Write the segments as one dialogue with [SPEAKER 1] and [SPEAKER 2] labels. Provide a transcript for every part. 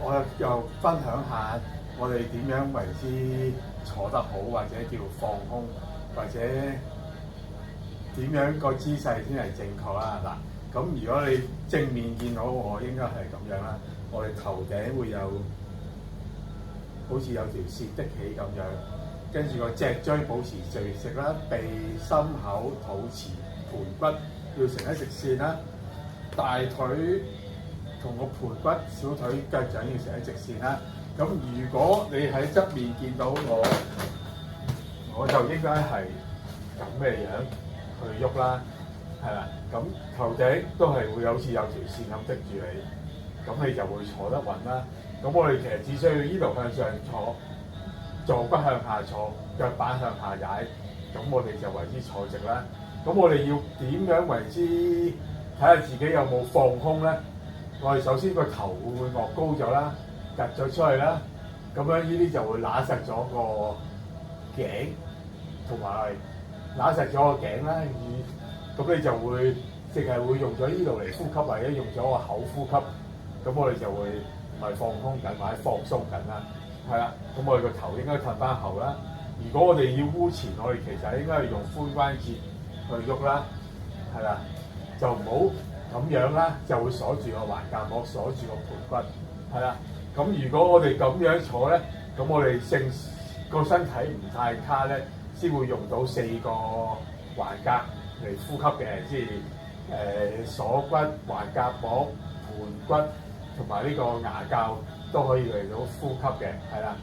[SPEAKER 1] 我又分享下我哋點樣為之坐得好，或者叫放空，或者點樣個姿勢先係正確啦。嗱，咁如果你正面見到我，應該係咁樣啦。我哋頭頂會有好似有條線的起咁樣，跟住個脊椎保持垂直啦，鼻、心口、肚臍、盤骨要成一直線啦，大腿同個盤骨、小腿、腳掌要成一直線啦。咁如果你喺側面見到我，我就應該係咁嘅樣去喐啦，係啦。咁頭頂都係會好似有條線咁逼住你，咁你就會坐得穩啦。咁我哋其實只需要呢度向上坐，坐骨向下坐，腳板向下踩，咁我哋就為之坐直啦。咁我哋要點樣為之睇下自己有冇放空咧？我哋首先個頭會臥高咗啦，趌咗出去啦，咁樣呢啲就會揦實咗個頸，同埋揦實咗個頸啦。咁你就會淨係會用咗呢度嚟呼吸，或者用咗個口呼吸，咁我哋就會唔係放空緊或者放鬆緊啦，係啦。咁我哋個頭應該褪翻後啦。如果我哋要污前，我哋其實應該係用髖關節去喐啦，係啦，就唔好咁樣啦，就會鎖住個橫膈膜，鎖住個盤骨，係啦。咁如果我哋咁樣坐咧，咁我哋個身體唔太卡咧，先會用到4個橫膈嚟呼吸嘅，即係鎖骨、橫膈膜、盤骨同埋呢個牙骹都可以嚟到呼吸嘅，係啦。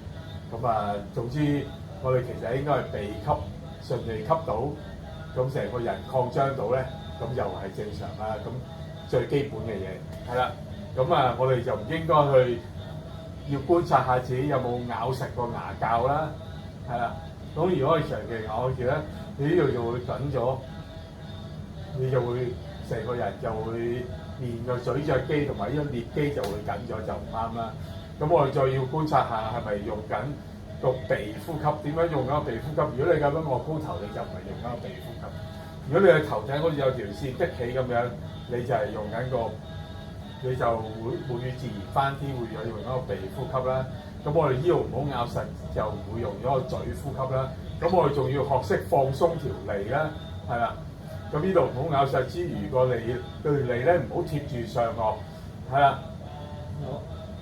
[SPEAKER 1] 咁啊，總之我哋其實應該係鼻吸順利吸到，咁成個人擴張到咧，咁又係正常啦。咁最基本嘅嘢係啦。咁啊，我哋就唔應該去要觀察下自己有冇咬實個牙骹啦，係啦。咁如果你長期咬住咧，你呢度就會緊咗，你就會成個人就會連個咀嚼肌同埋呢個顳肌就會緊咗，就唔啱啦。咁我哋再要觀察下係咪用緊個鼻呼吸？點樣用緊個鼻呼吸？如果你咁樣臥高頭，你就唔係用緊個鼻呼吸。如果你嘅頭頂好似有條線的起咁樣，你就係用緊個，你就會自然翻啲，會用緊個鼻呼吸啦。咁我哋呢度唔好咬實，就唔會用咗個嘴呼吸啦。咁我哋仲要學識放鬆條脷啦，係啦。咁呢度唔好咬實之餘，個脷對脷咧唔好貼住上顎，係啦。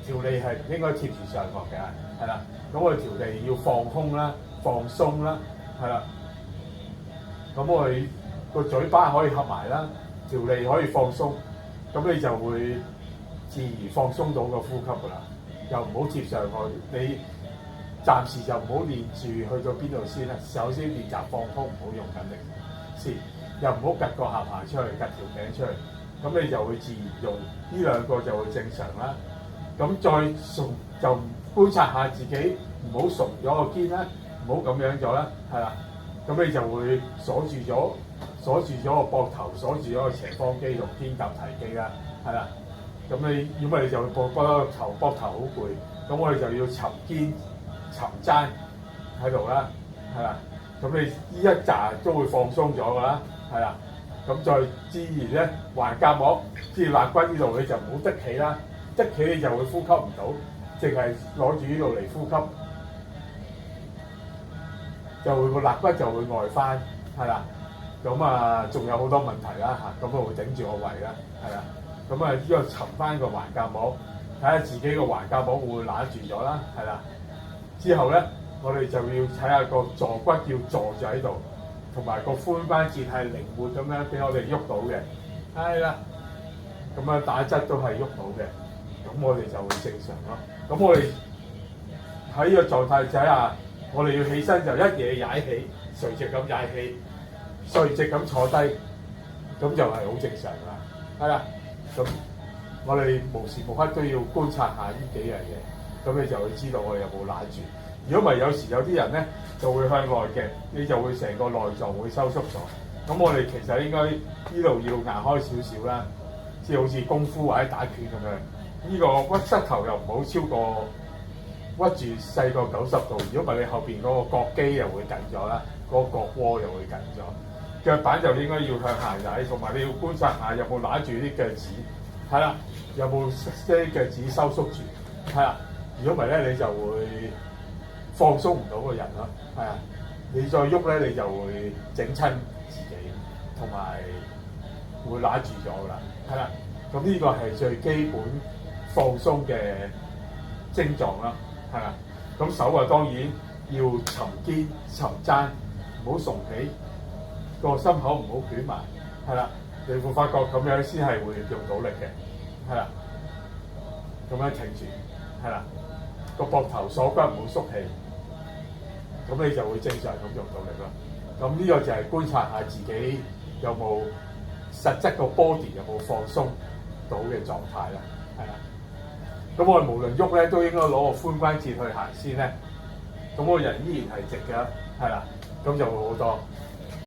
[SPEAKER 1] 條脷係唔應該貼住上顎嘅，係啦。咁我哋條脷要放空啦、放鬆啦，係啦。咁我哋個嘴巴可以合埋啦，條脷可以放鬆，咁你就會自然放鬆到個呼吸㗎啦。又唔好貼上顎，你暫時就唔好練住去到邊度先啦。首先練習放空，唔好用緊力先，又唔好趌個下巴出去，趌條頸出去，咁你就會自然用呢兩個就會正常啦。咁再聳就觀察下自己，唔好聳咗個肩啦，唔好咁樣咗啦，係啦。咁你就會鎖住咗個膊頭，鎖住咗個斜方肌同肩胛提肌啦，係啦。咁你如果你就會膊頭好攰，咁我哋就要沉肩、沉踭喺度啦，係啦。咁你呢一紮都會放鬆咗㗎啦，係啦。咁再自然咧，橫膈膜即係肋骨呢度，你就唔好得起啦，得起你就會呼吸唔到，淨係攞住呢度嚟呼吸，就會個肋骨就會外翻，係啦。咁啊，仲有好多問題啦嚇，咁啊會頂住個胃啦，係啦。咁啊，呢個沉翻個橫膈膜，睇下自己個橫膈膜會唔會揦住咗啦，係啦。之後咧，我哋就要睇下個坐骨要坐住喺度，同埋個髖關節係靈活咁樣俾我哋喐到嘅，係啦。咁啊，打側都係喐到嘅，咁我哋就會正常咯。咁我哋喺呢個狀態之下，我哋要起身就一嘢踩起，垂直咁踩起，垂直咁坐低，咁就係好正常啦，係啦。咁我哋無時無刻都要觀察下呢幾樣嘢，咁你就會知道我哋有冇揦住。如果唔係，有時有啲人咧就會向內嘅，你就會成個內臟會收縮咗。咁我哋其實應該呢度要硬開少少啦，即係好似功夫或者打拳咁樣。呢個屈膝頭又唔好超過屈住細過90度，如果唔係你後邊嗰個角肌又會緊咗啦，嗰個角窩又會緊咗。腳板就應該要向下踩，同埋你要觀察下有冇揦住啲腳趾，係啦，有冇啲腳趾收縮住。係啦。如果唔係咧，你就會放鬆唔到個人咯。係啊，你再喐咧，你就會整親自己，同埋會揦住咗㗎啦。係啦，咁呢個係最基本放鬆嘅症狀啦。係啦，咁手啊當然要沉肩沉踭，唔好聳起，個心口唔好捲埋。係啦，你會發覺咁樣先係會用到力嘅。係啦，咁樣挺住。係啦，個膊頭鎖骨唔好縮氣，咁你就會正常咁用到力啦。咁呢個就係觀察下自己有冇實質個 body 有冇放鬆到嘅狀態啦。係啦，咁我哋無論喐咧，都應該攞個髖關節去行先咧。咁個人依然係直嘅，係啦，咁就會好多。